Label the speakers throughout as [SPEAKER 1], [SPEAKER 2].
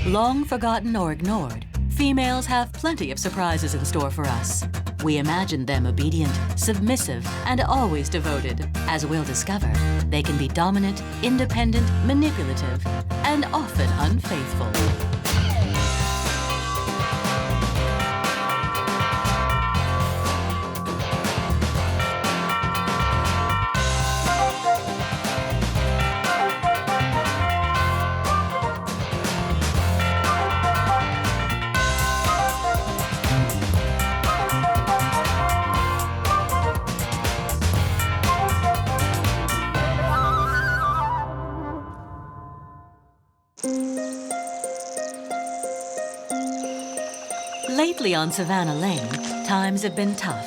[SPEAKER 1] Long forgotten or ignored, females have plenty of surprises in store for us. We imagine them obedient, submissive, and always devoted. As we'll discover, they can be dominant, independent, manipulative, and often unfaithful. Lately on Savannah Lane, times have been tough.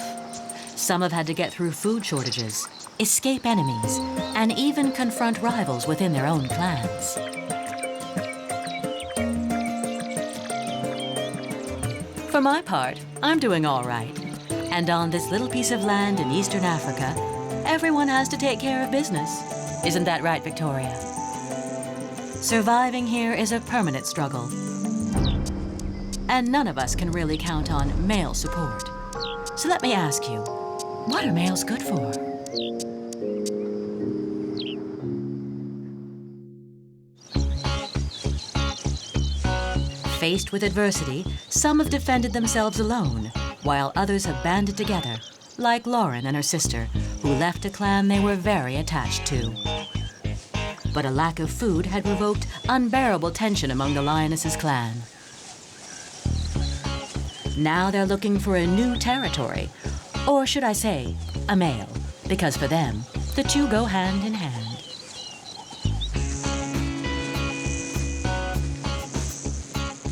[SPEAKER 1] Some have had to get through food shortages, escape enemies, and even confront rivals within their own clans. For my part, I'm doing all right. And on this little piece of land in Eastern Africa, everyone has to take care of business. Isn't that right, Victoria? Surviving here is a permanent struggle. And none of us can really count on male support. So let me ask you, what are males good for? Faced with adversity, some have defended themselves alone, while others have banded together, like Lauren and her sister, who left a clan they were very attached to. But a lack of food had provoked unbearable tension among the lionesses' clan. Now they're looking for a new territory, or should I say, a male, because for them, the two go hand in hand.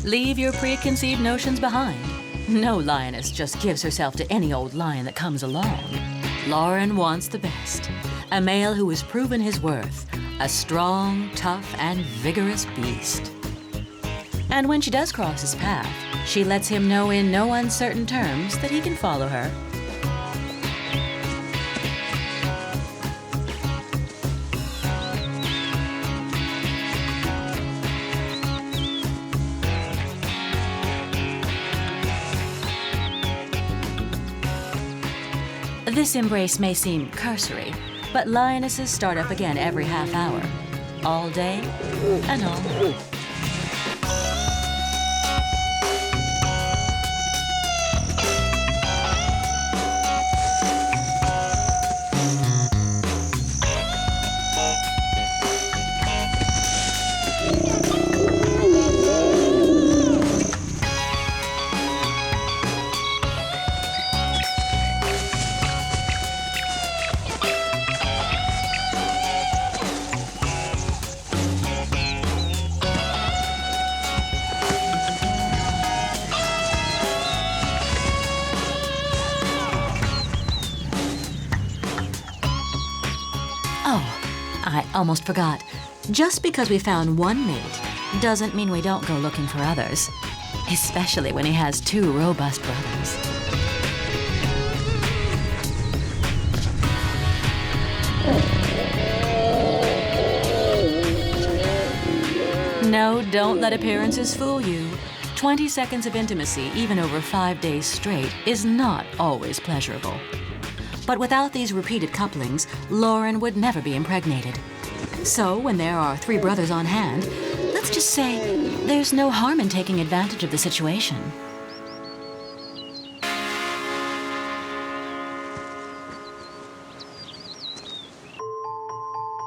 [SPEAKER 1] Leave your preconceived notions behind. No lioness just gives herself to any old lion that comes along. Lauren wants the best, a male who has proven his worth, a strong, tough, and vigorous beast. And when she does cross his path, she lets him know in no uncertain terms that he can follow her. This embrace may seem cursory, but lionesses start up again every half hour, all day and all night. I almost forgot. Just because we found one mate doesn't mean we don't go looking for others, especially when he has two robust brothers. No, don't let appearances fool you. 20 seconds of intimacy, even over 5 days straight, is not always pleasurable. But without these repeated couplings, Lauren would never be impregnated. So when there are 3 brothers on hand, let's just say there's no harm in taking advantage of the situation.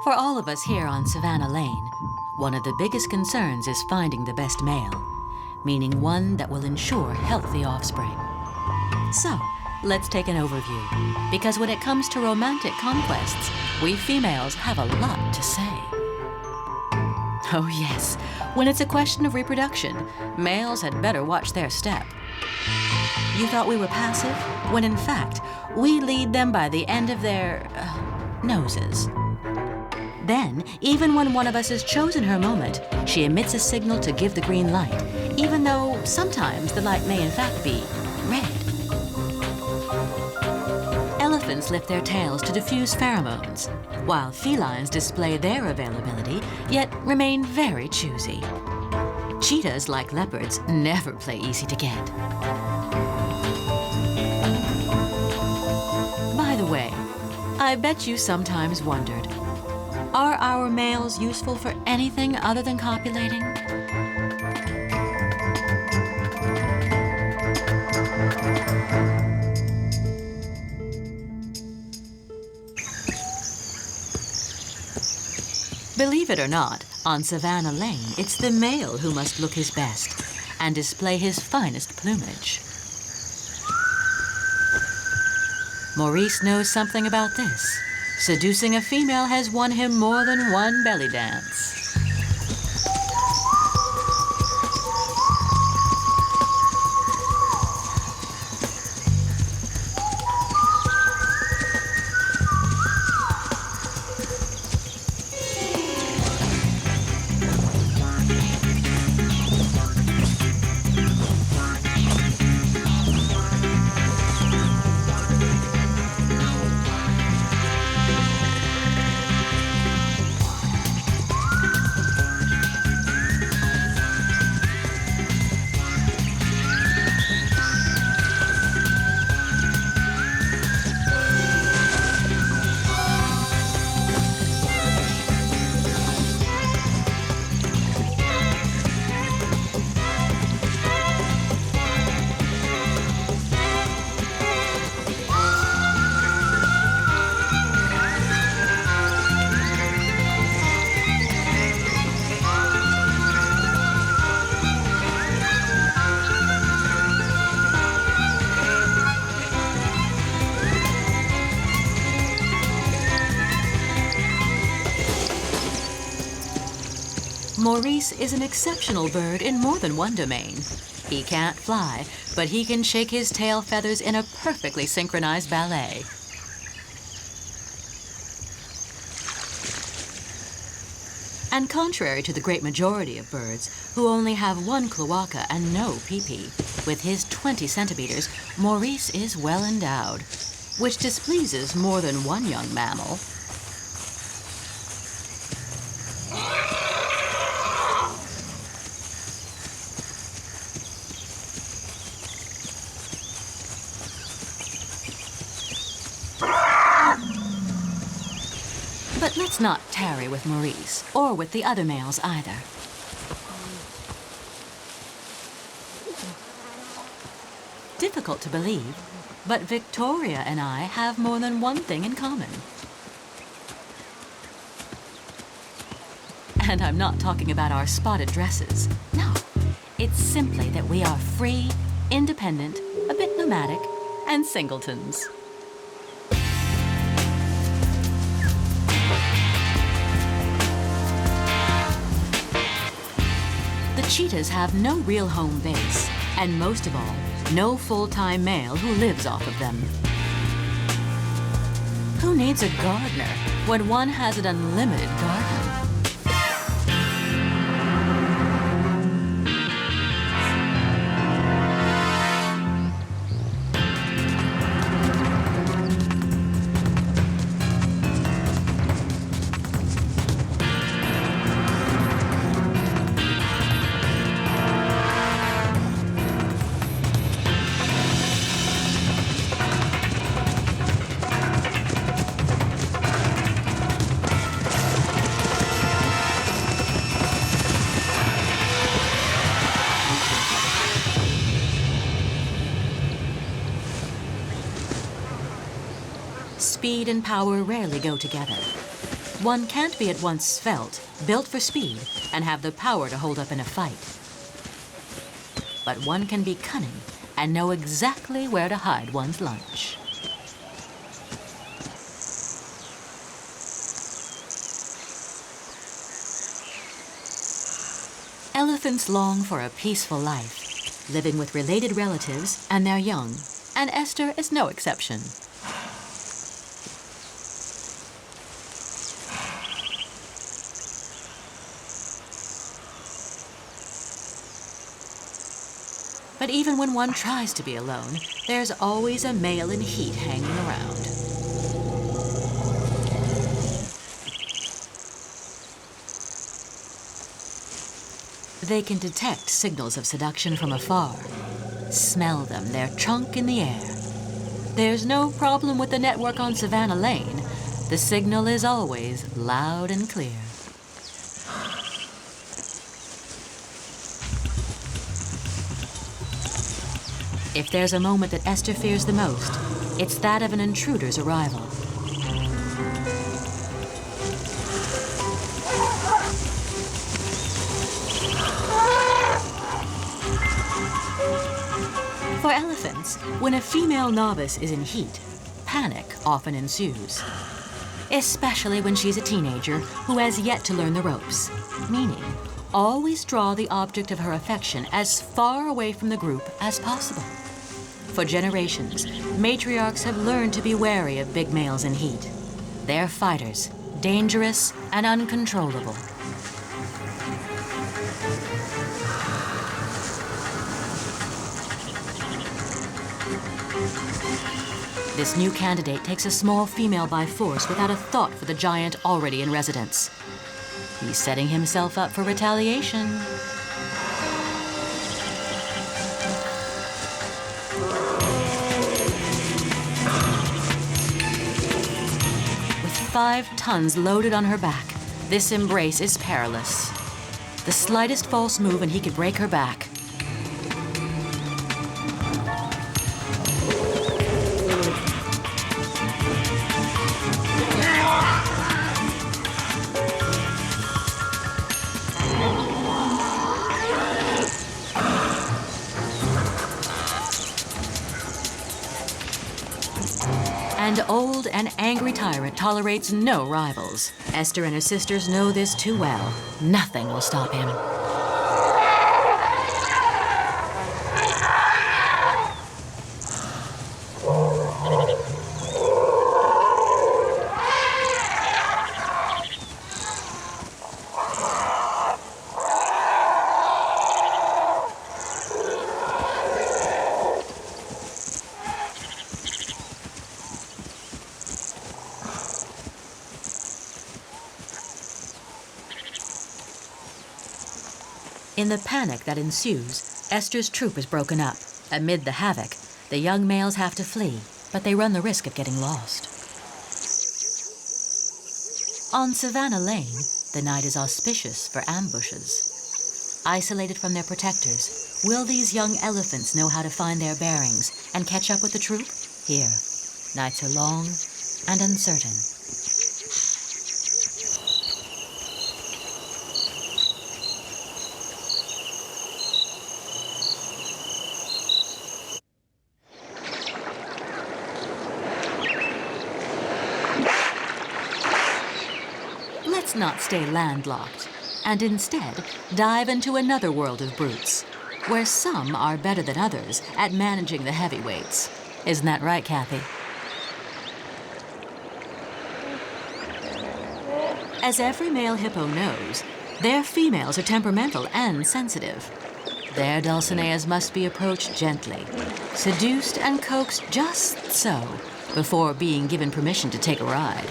[SPEAKER 1] For all of us here on Savannah Lane, one of the biggest concerns is finding the best male, meaning one that will ensure healthy offspring. So, let's take an overview, because when it comes to romantic conquests, we females have a lot to say. Oh yes, when it's a question of reproduction, males had better watch their step. You thought we were passive, when in fact, we lead them by the end of their noses. Then, even when one of us has chosen her moment, she emits a signal to give the green light, even though sometimes the light may in fact be red. Elephants lift their tails to diffuse pheromones, while felines display their availability, yet remain very choosy. Cheetahs, like leopards, never play easy to get. By the way, I bet you sometimes wondered, are our males useful for anything other than copulating? Believe it or not, on Savannah Lane, it's the male who must look his best and display his finest plumage. Maurice knows something about this. Seducing a female has won him more than one belly dance. Maurice is an exceptional bird in more than one domain. He can't fly, but he can shake his tail feathers in a perfectly synchronized ballet. And contrary to the great majority of birds, who only have one cloaca and no pee-pee, with his 20 centimeters, Maurice is well endowed, which displeases more than one young mammal. But let's not tarry with Maurice, or with the other males either. Difficult to believe, but Victoria and I have more than one thing in common. And I'm not talking about our spotted dresses. No, it's simply that we are free, independent, a bit nomadic, and singletons. The cheetahs have no real home base, and most of all, no full-time male who lives off of them. Who needs a gardener when one has an unlimited garden? Speed and power rarely go together. One can't be at once svelte, built for speed, and have the power to hold up in a fight. But one can be cunning and know exactly where to hide one's lunch. Elephants long for a peaceful life, living with related relatives and their young, and Esther is no exception. But even when one tries to be alone, there's always a male in heat hanging around. They can detect signals of seduction from afar. Smell them, their trunk in the air. There's no problem with the network on Savannah Lane. The signal is always loud and clear. If there's a moment that Esther fears the most, it's that of an intruder's arrival. For elephants, when a female novice is in heat, panic often ensues. Especially when she's a teenager who has yet to learn the ropes. Meaning, always draw the object of her affection as far away from the group as possible. For generations, matriarchs have learned to be wary of big males in heat. They're fighters, dangerous and uncontrollable. This new candidate takes a small female by force without a thought for the giant already in residence. He's setting himself up for retaliation. With 5 tons loaded on her back, this embrace is perilous. The slightest false move and he could break her back. An old and angry tyrant tolerates no rivals. Esther and her sisters know this too well. Nothing will stop him. In the panic that ensues, Esther's troop is broken up. Amid the havoc, the young males have to flee, but they run the risk of getting lost. On Savannah Lane, the night is auspicious for ambushes. Isolated from their protectors, will these young elephants know how to find their bearings and catch up with the troop? Here, nights are long and uncertain. Let's not stay landlocked, and instead dive into another world of brutes, where some are better than others at managing the heavyweights. Isn't that right, Kathy? As every male hippo knows, their females are temperamental and sensitive. Their Dulcineas must be approached gently, seduced and coaxed just so, before being given permission to take a ride.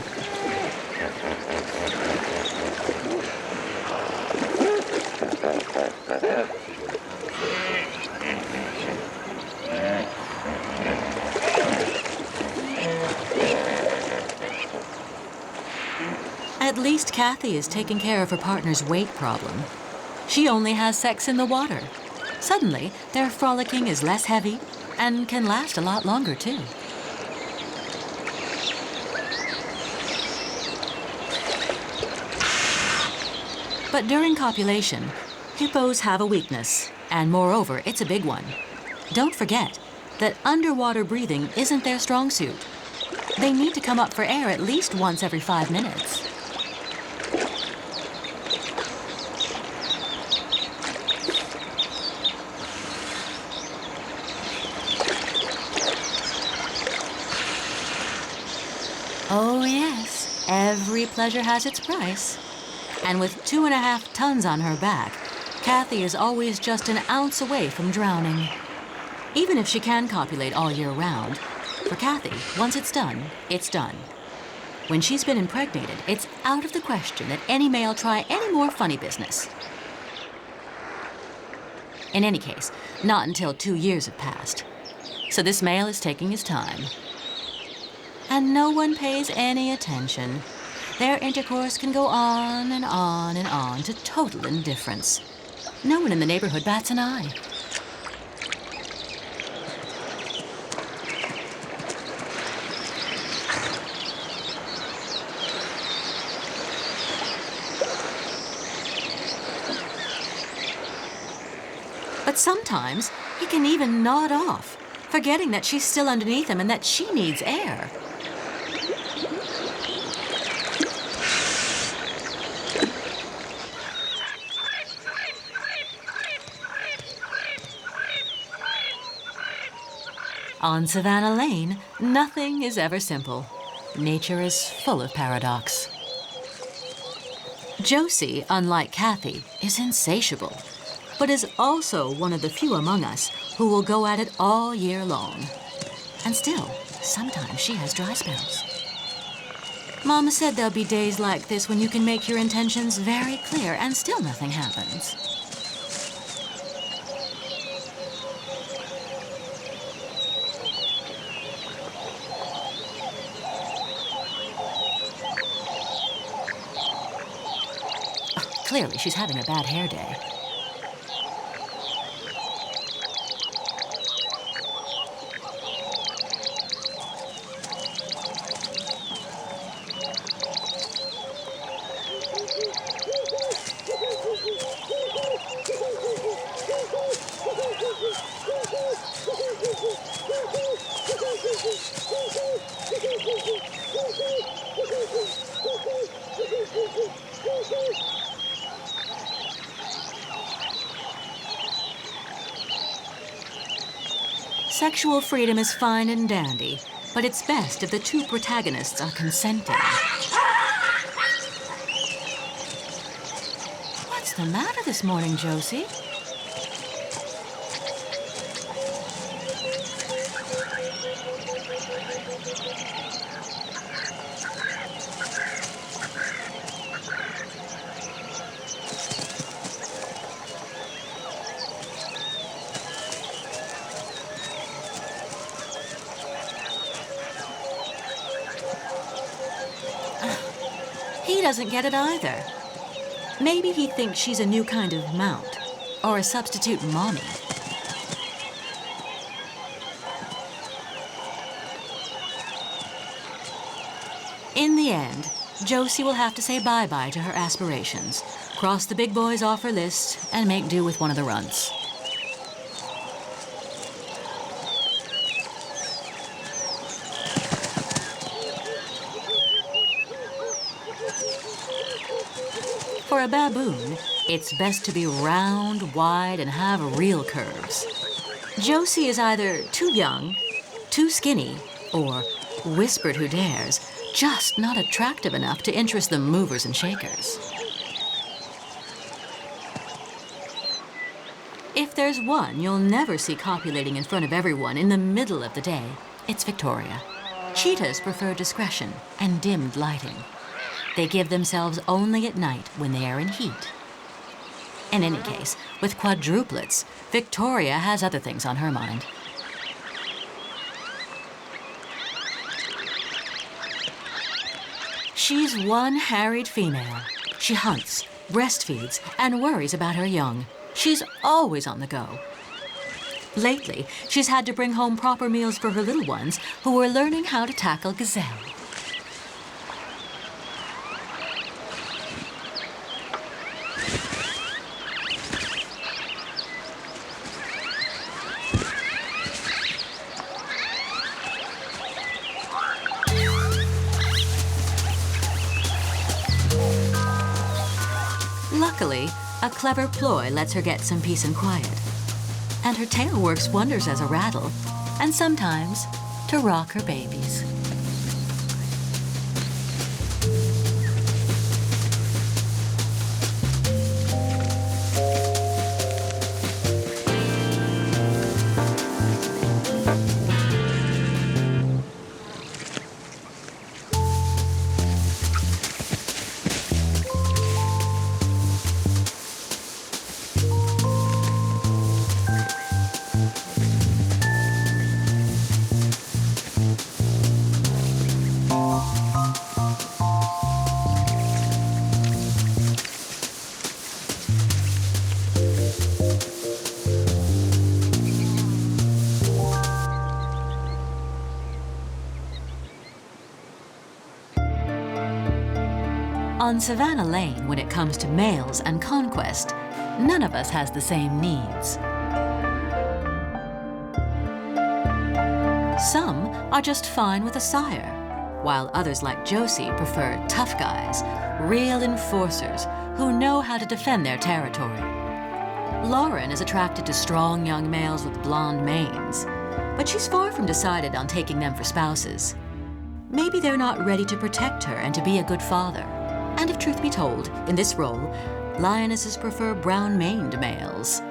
[SPEAKER 1] At least Kathy is taking care of her partner's weight problem. She only has sex in the water. Suddenly, their frolicking is less heavy and can last a lot longer, too. But during copulation, hippos have a weakness, and moreover, it's a big one. Don't forget that underwater breathing isn't their strong suit. They need to come up for air at least once every 5 minutes. Oh yes, every pleasure has its price. And with 2.5 tons on her back, Kathy is always just an ounce away from drowning. Even if she can copulate all year round, for Kathy, once it's done, it's done. When she's been impregnated, it's out of the question that any male try any more funny business. In any case, not until 2 years have passed. So this male is taking his time. And no one pays any attention. Their intercourse can go on and on and on to total indifference. No one in the neighborhood bats an eye. But sometimes he can even nod off, forgetting that she's still underneath him and that she needs air. On Savannah Lane, nothing is ever simple. Nature is full of paradox. Josie, unlike Kathy, is insatiable, but is also one of the few among us who will go at it all year long. And still, sometimes she has dry spells. Mama said there'll be days like this when you can make your intentions very clear and still nothing happens. Clearly, she's having a bad hair day. Sexual freedom is fine and dandy, but it's best if the two protagonists are consenting. What's the matter this morning, Josie? He doesn't get it either. Maybe he thinks she's a new kind of mount, or a substitute mommy. In the end, Josie will have to say bye-bye to her aspirations, cross the big boys off her list, and make do with one of the runts. For a baboon, it's best to be round, wide, and have real curves. Josie is either too young, too skinny, or, whispered who dares, just not attractive enough to interest the movers and shakers. If there's one you'll never see copulating in front of everyone in the middle of the day, it's Victoria. Cheetahs prefer discretion and dimmed lighting. They give themselves only at night when they are in heat. In any case, with quadruplets, Victoria has other things on her mind. She's one harried female. She hunts, breastfeeds, and worries about her young. She's always on the go. Lately, she's had to bring home proper meals for her little ones who are learning how to tackle gazelle. Luckily, a clever ploy lets her get some peace and quiet. And her tail works wonders as a rattle, and sometimes to rock her babies. On Savannah Lane, when it comes to males and conquest, none of us has the same needs. Some are just fine with a sire, while others like Josie prefer tough guys, real enforcers who know how to defend their territory. Lauren is attracted to strong young males with blonde manes, but she's far from decided on taking them for spouses. Maybe they're not ready to protect her and to be a good father. And if truth be told, in this role, lionesses prefer brown-maned males.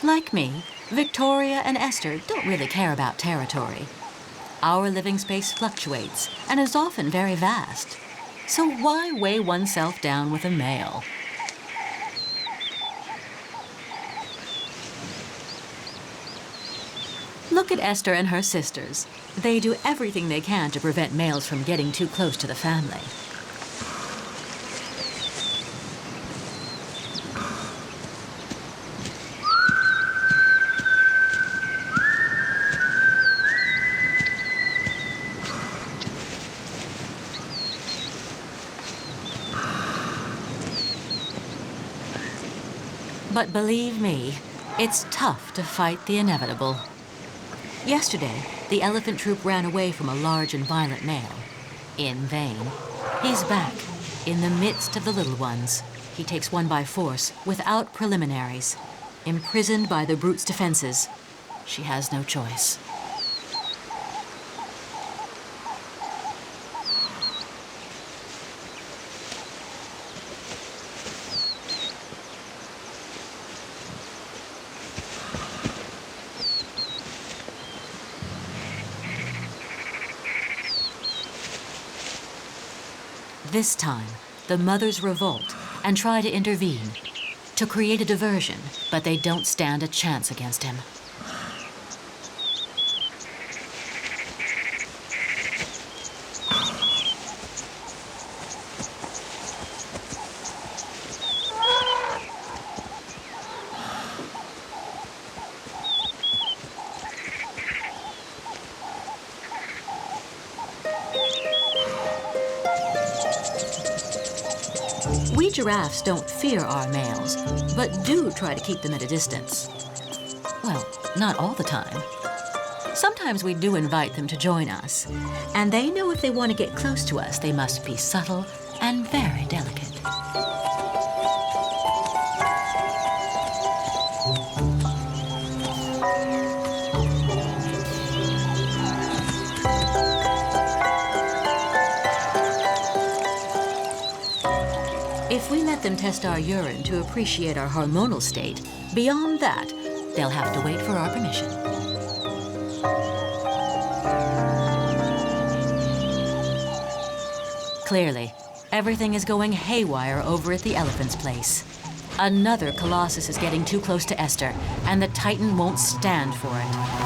[SPEAKER 1] Like me, Victoria and Esther don't really care about territory. Our living space fluctuates and is often very vast. So why weigh oneself down with a male? Look at Esther and her sisters. They do everything they can to prevent males from getting too close to the family. But believe me, it's tough to fight the inevitable. Yesterday, the elephant troop ran away from a large and violent male. In vain. He's back, in the midst of the little ones. He takes one by force, without preliminaries. Imprisoned by the brute's defenses, she has no choice. This time, the mothers revolt and try to intervene, to create a diversion, but they don't stand a chance against him. We giraffes don't fear our males, but do try to keep them at a distance. Well, not all the time. Sometimes we do invite them to join us, and they know if they want to get close to us, they must be subtle and very delicate. If we let them test our urine to appreciate our hormonal state, beyond that, they'll have to wait for our permission. Clearly, everything is going haywire over at the elephant's place. Another colossus is getting too close to Esther, and the Titan won't stand for it.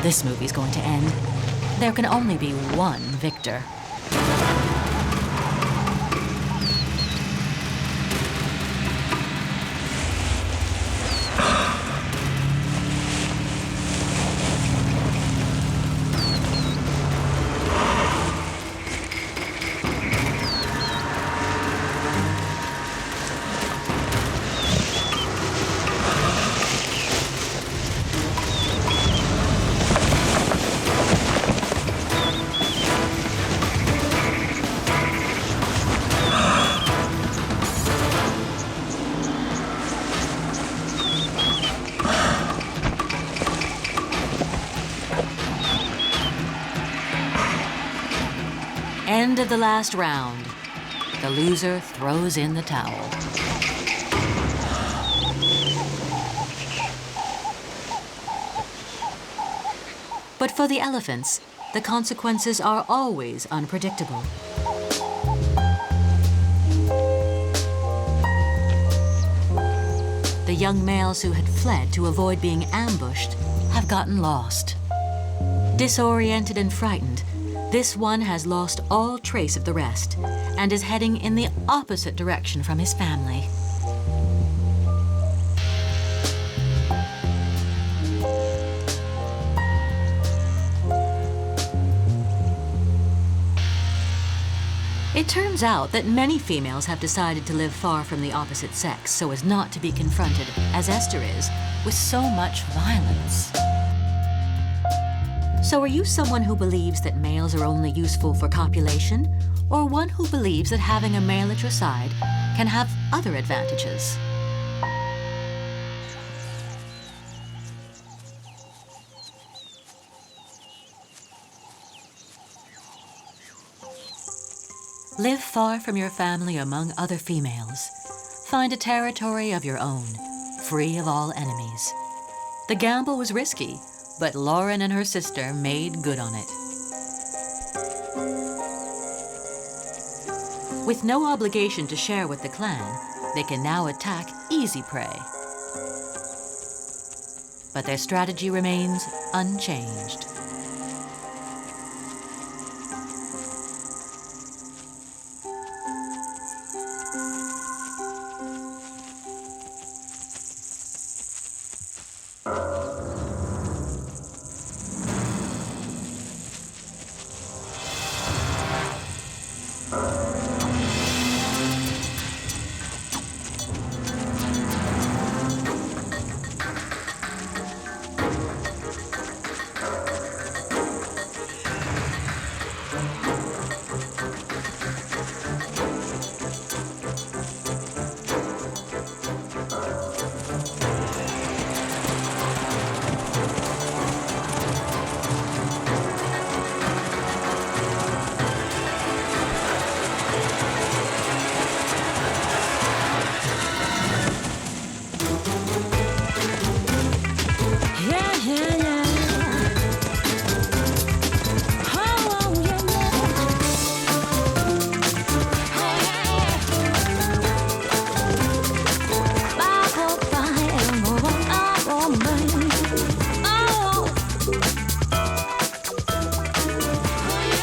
[SPEAKER 1] This movie's going to end. There can only be one victor. End of the last round. The loser throws in the towel. But for the elephants, the consequences are always unpredictable. The young males who had fled to avoid being ambushed have gotten lost. Disoriented and frightened, this one has lost all trace of the rest and is heading in the opposite direction from his family. It turns out that many females have decided to live far from the opposite sex so as not to be confronted, as Esther is, with so much violence. So are you someone who believes that males are only useful for copulation, or one who believes that having a male at your side can have other advantages? Live far from your family among other females. Find a territory of your own, free of all enemies. The gamble was risky, but Lauren and her sister made good on it. With no obligation to share with the clan, they can now attack easy prey. But their strategy remains unchanged.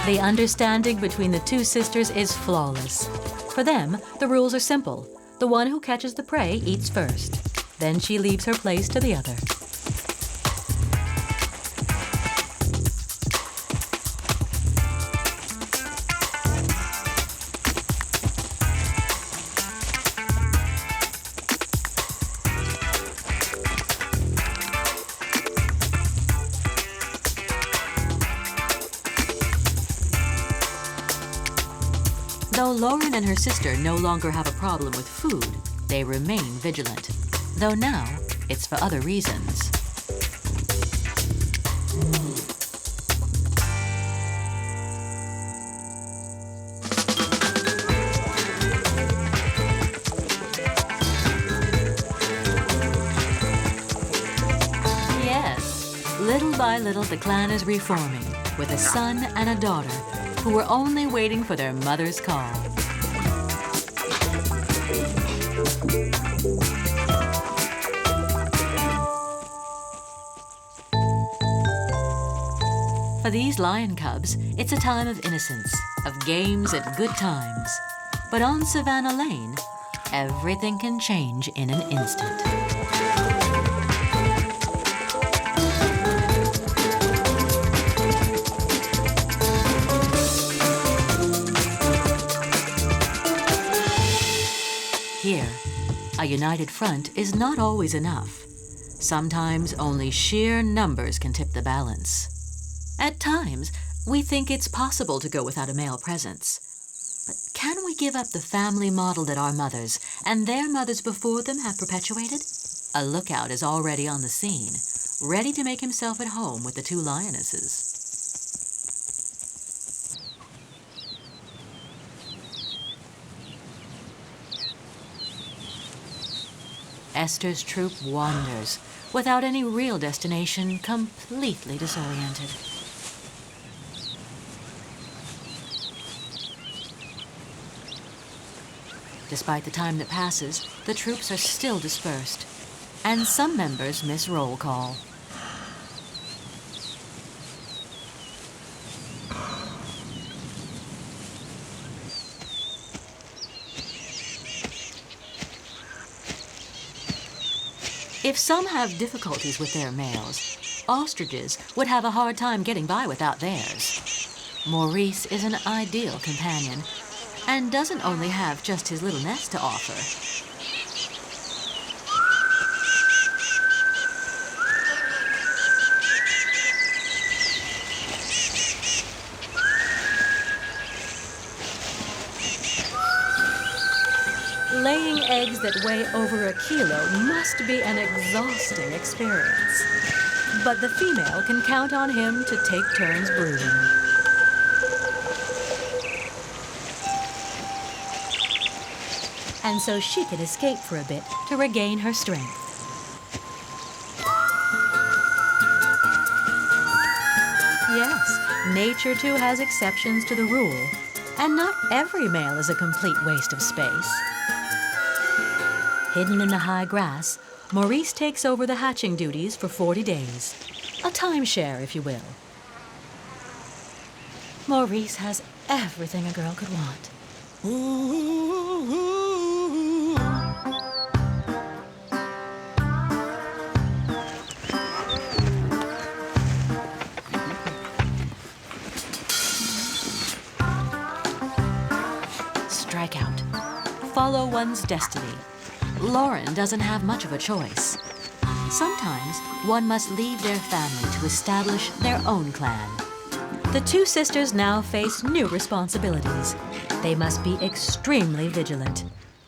[SPEAKER 1] The understanding between the two sisters is flawless. For them, the rules are simple. The one who catches the prey eats first. Then she leaves her place to the other. Though Lauren and her sister no longer have a problem with food, they remain vigilant. Though now, it's for other reasons. Yes, little by little the clan is reforming, with a son and a daughter who were only waiting for their mother's call. For these lion cubs, it's a time of innocence, of games and good times. But on Savannah Lane, everything can change in an instant. Here, a united front is not always enough. Sometimes only sheer numbers can tip the balance. At times, we think it's possible to go without a male presence. But can we give up the family model that our mothers and their mothers before them have perpetuated? A lookout is already on the scene, ready to make himself at home with the two lionesses. Esther's troop wanders, without any real destination, completely disoriented. Despite the time that passes, the troops are still dispersed, and some members miss roll call. If some have difficulties with their males, ostriches would have a hard time getting by without theirs. Maurice is an ideal companion and doesn't only have just his little nest to offer. Laying eggs that weigh over a kilo must be an exhausting experience. But the female can count on him to take turns brooding. And so she can escape for a bit to regain her strength. Yes, nature too has exceptions to the rule, and not every male is a complete waste of space. Hidden in the high grass, Maurice takes over the hatching duties for 40 days. A timeshare, if you will. Maurice has everything a girl could want. Strikeout. Follow one's destiny. Lauren doesn't have much of a choice. Sometimes one must leave their family to establish their own clan. The two sisters now face new responsibilities. They must be extremely vigilant,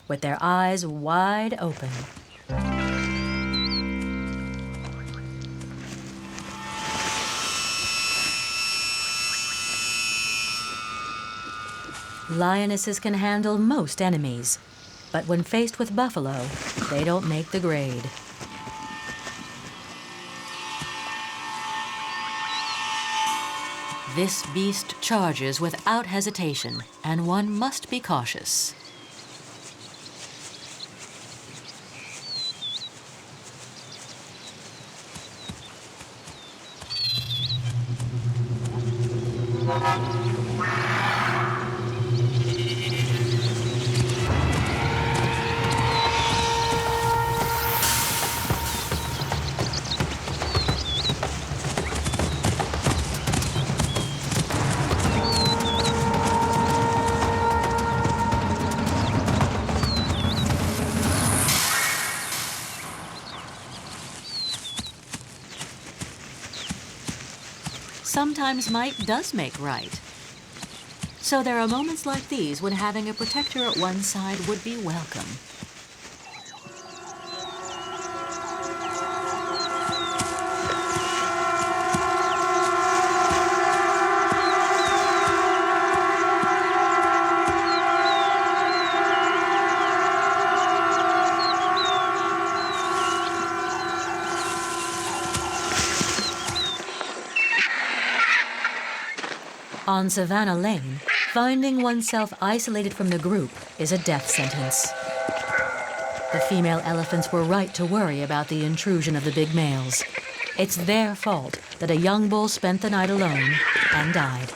[SPEAKER 1] with their eyes wide open. Lionesses can handle most enemies, but when faced with buffalo, they don't make the grade. This beast charges without hesitation, and one must be cautious. Sometimes might does make right. So there are moments like these when having a protector at one's side would be welcome. On Savannah Lane, finding oneself isolated from the group is a death sentence. The female elephants were right to worry about the intrusion of the big males. It's their fault that a young bull spent the night alone and died.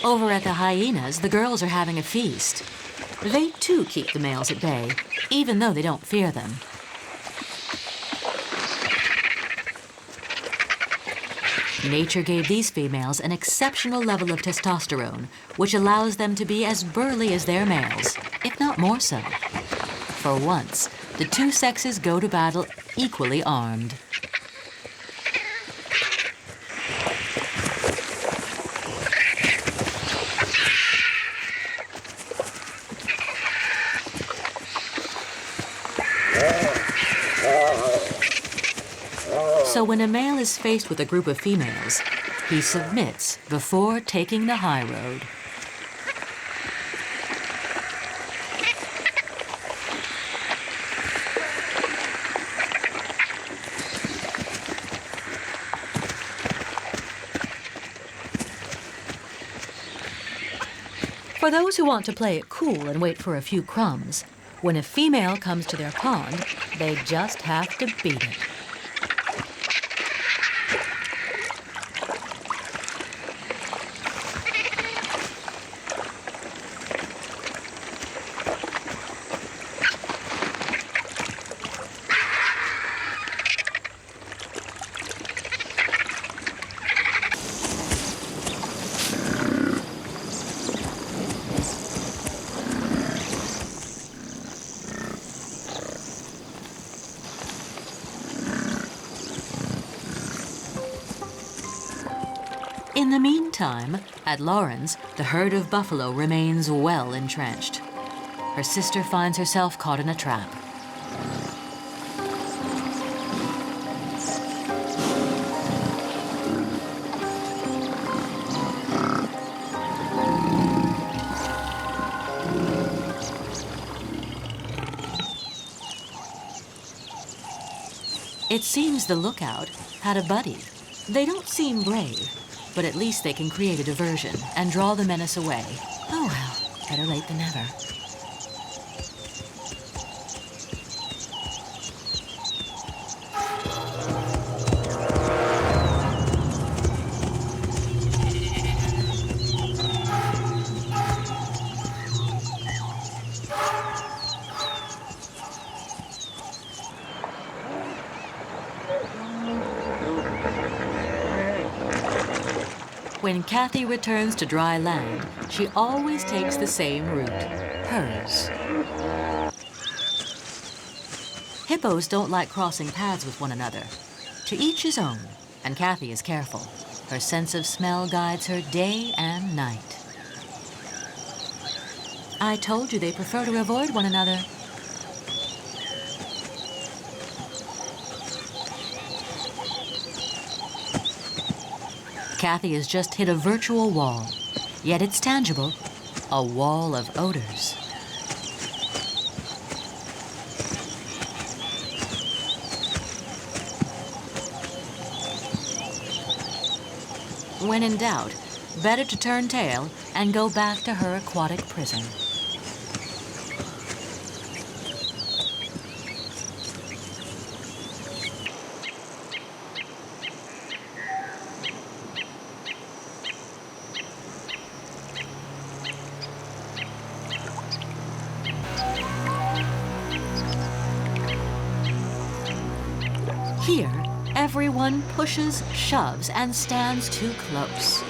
[SPEAKER 1] Over at the hyenas, the girls are having a feast. They too keep the males at bay, even though they don't fear them. Nature gave these females an exceptional level of testosterone, which allows them to be as burly as their males, if not more so. For once, the two sexes go to battle equally armed. So when a male is faced with a group of females, he submits before taking the high road. For those who want to play it cool and wait for a few crumbs, when a female comes to their pond, they just have to beat it. In the meantime, at Lawrence, the herd of buffalo remains well entrenched. Her sister finds herself caught in a trap. It seems the lookout had a buddy. They don't seem brave, but at least they can create a diversion and draw the menace away. Oh well, better late than never. When Kathy returns to dry land, she always takes the same route, hers. Hippos don't like crossing paths with one another. To each his own, and Kathy is careful. Her sense of smell guides her day and night. I told you they prefer to avoid one another. Kathy has just hit a virtual wall, yet it's tangible, a wall of odors. When in doubt, better to turn tail and go back to her aquatic prison. Here, everyone pushes, shoves, and stands too close.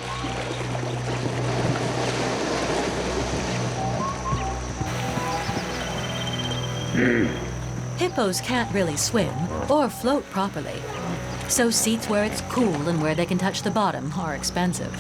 [SPEAKER 1] Hippos can't really swim or float properly, so seats where it's cool and where they can touch the bottom are expensive.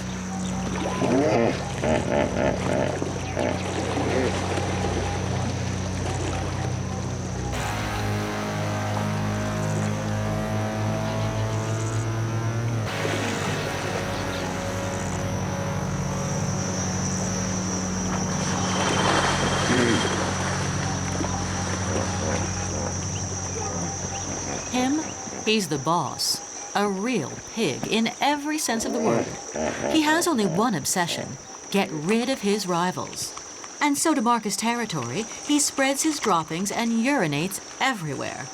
[SPEAKER 1] He's the boss, a real pig in every sense of the word. He has only one obsession, get rid of his rivals. And so to mark his territory, he spreads his droppings and urinates everywhere.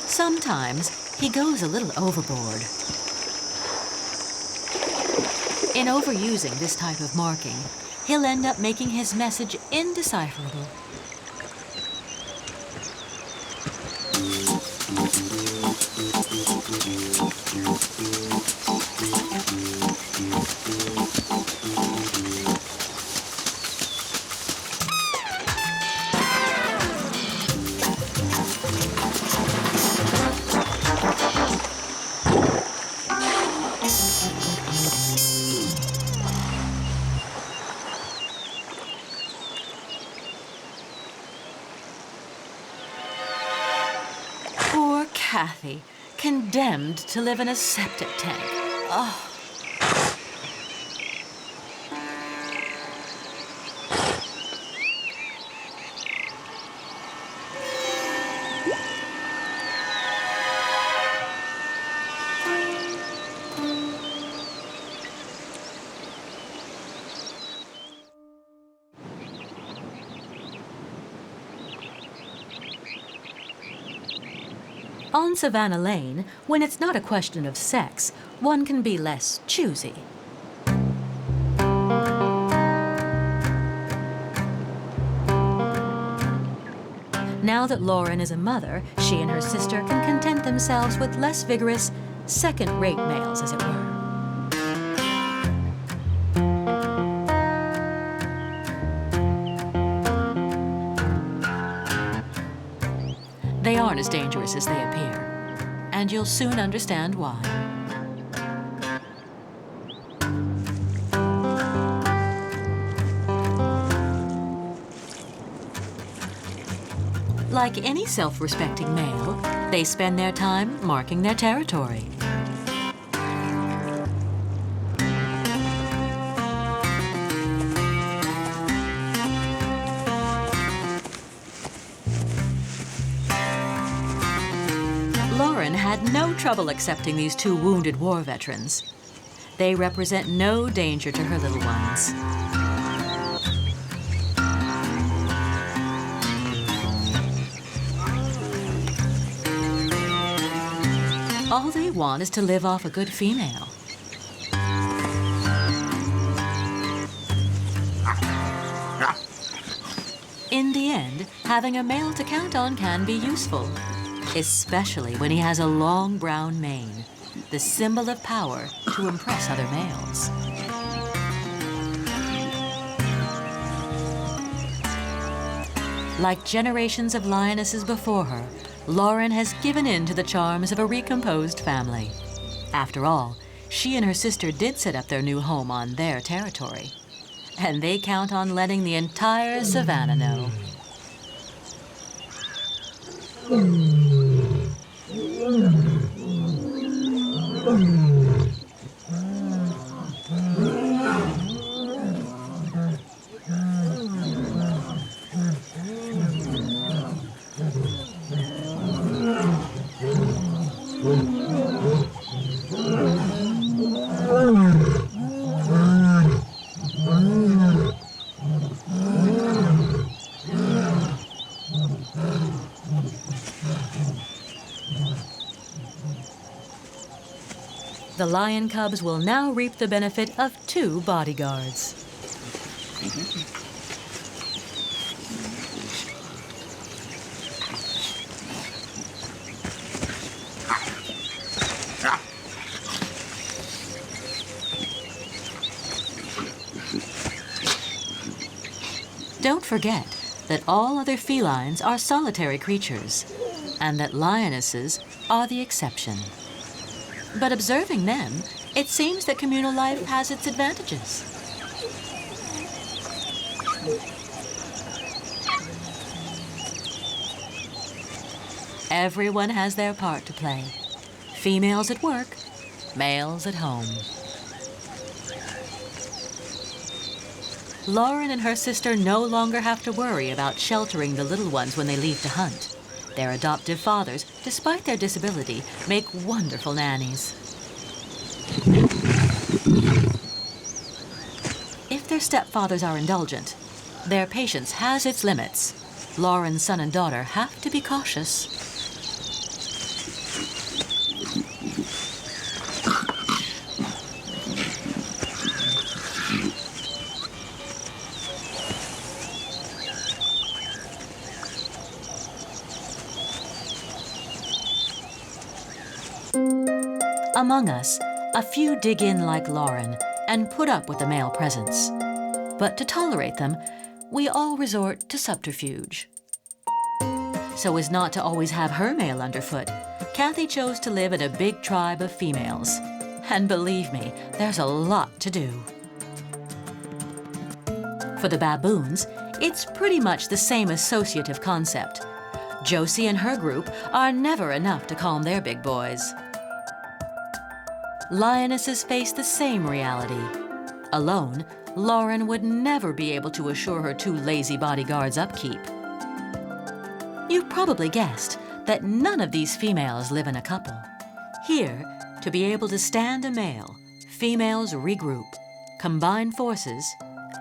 [SPEAKER 1] Sometimes he goes a little overboard. In overusing this type of marking, he'll end up making his message indecipherable. Poor Kathy, condemned to live in a septic tank. Oh. On Savannah Lane, when it's not a question of sex, one can be less choosy. Now that Lauren is a mother, she and her sister can content themselves with less vigorous, second-rate males, as it were. They aren't as dangerous as they appear, and you'll soon understand why. Like any self-respecting male, they spend their time marking their territory. Lauren had no trouble accepting these two wounded war veterans. They represent no danger to her little ones. All they want is to live off a good female. In the end, having a male to count on can be useful, especially when he has a long brown mane, the symbol of power to impress other males. Like generations of lionesses before her, Lauren has given in to the charms of a recomposed family. After all, she and her sister did set up their new home on their territory, and they count on letting the entire savannah know. The lion cubs will now reap the benefit of 2 bodyguards. Don't forget that all other felines are solitary creatures, and that lionesses are the exception. But observing them, it seems that communal life has its advantages. Everyone has their part to play. Females at work, males at home. Lauren and her sister no longer have to worry about sheltering the little ones when they leave to hunt. Their adoptive fathers, despite their disability, make wonderful nannies. If their stepfathers are indulgent, their patience has its limits. Lauren's son and daughter have to be cautious. Among us, a few dig in like Lauren and put up with the male presence. But to tolerate them, we all resort to subterfuge. So as not to always have her male underfoot, Kathy chose to live in a big tribe of females. And believe me, there's a lot to do. For the baboons, it's pretty much the same associative concept. Josie and her group are never enough to calm their big boys. Lionesses face the same reality. Alone, Lauren would never be able to assure her two lazy bodyguards upkeep. You've probably guessed that none of these females live in a couple. Here, to be able to stand a male, females regroup, combine forces,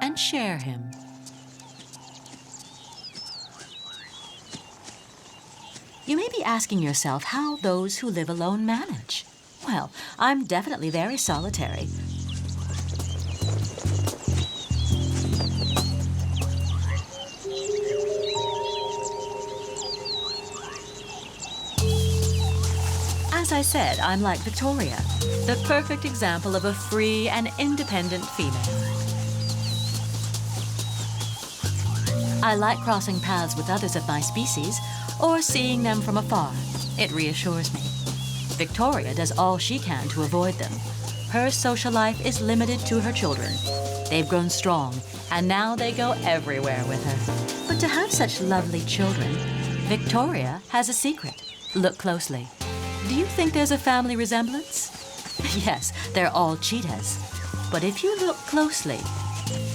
[SPEAKER 1] and share him. You may be asking yourself how those who live alone manage. Well, I'm definitely very solitary. As I said, I'm like Victoria, the perfect example of a free and independent female. I like crossing paths with others of my species or seeing them from afar. It reassures me. Victoria does all she can to avoid them. Her social life is limited to her children. They've grown strong, and now they go everywhere with her. But to have such lovely children, Victoria has a secret. Look closely. Do you think there's a family resemblance? Yes, they're all cheetahs. But if you look closely,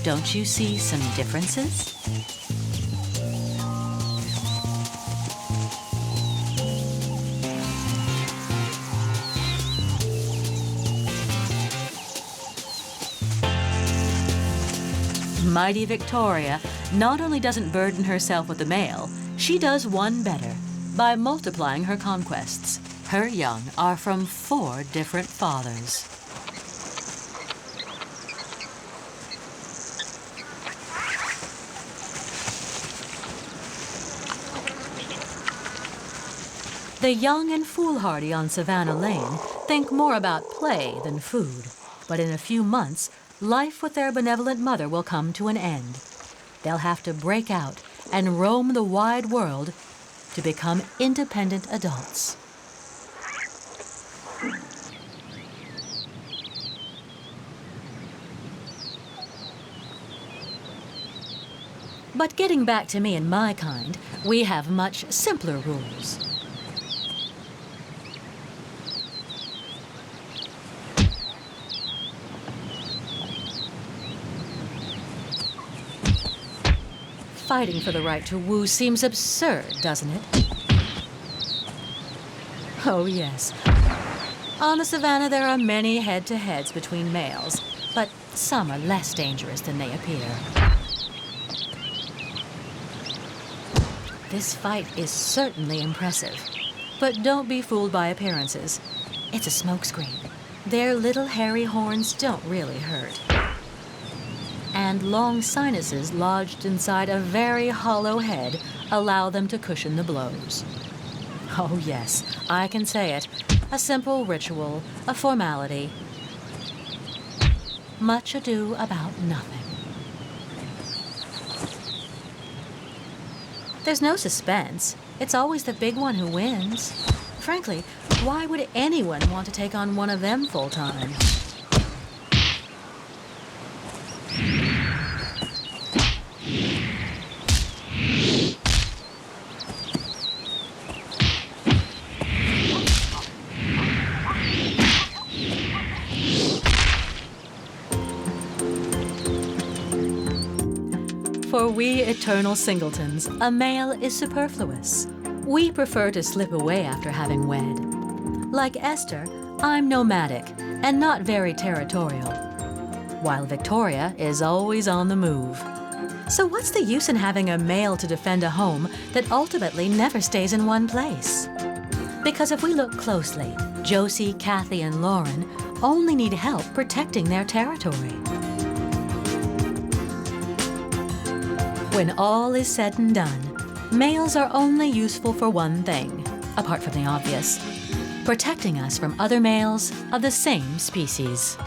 [SPEAKER 1] don't you see some differences? Mighty Victoria not only doesn't burden herself with the male, she does one better, by multiplying her conquests. Her young are from 4 different fathers. The young and foolhardy on Savannah Lane think more about play than food, but in a few months, life with their benevolent mother will come to an end. They'll have to break out and roam the wide world to become independent adults. But getting back to me and my kind, we have much simpler rules. Fighting for the right to woo seems absurd, doesn't it? Oh, yes. On the savannah, there are many head-to-heads between males, but some are less dangerous than they appear. This fight is certainly impressive, but don't be fooled by appearances. It's a smokescreen. Their little hairy horns don't really hurt. And long sinuses lodged inside a very hollow head allow them to cushion the blows. Oh yes, I can say it. A simple ritual, a formality. Much ado about nothing. There's no suspense. It's always the big one who wins. Frankly, why would anyone want to take on one of them full-time? For we eternal singletons, a male is superfluous. We prefer to slip away after having wed. Like Esther, I'm nomadic and not very territorial, while Victoria is always on the move. So what's the use in having a male to defend a home that ultimately never stays in one place? Because if we look closely, Josie, Kathy, and Lauren only need help protecting their territory. When all is said and done, males are only useful for one thing, apart from the obvious. protecting us from other males of the same species.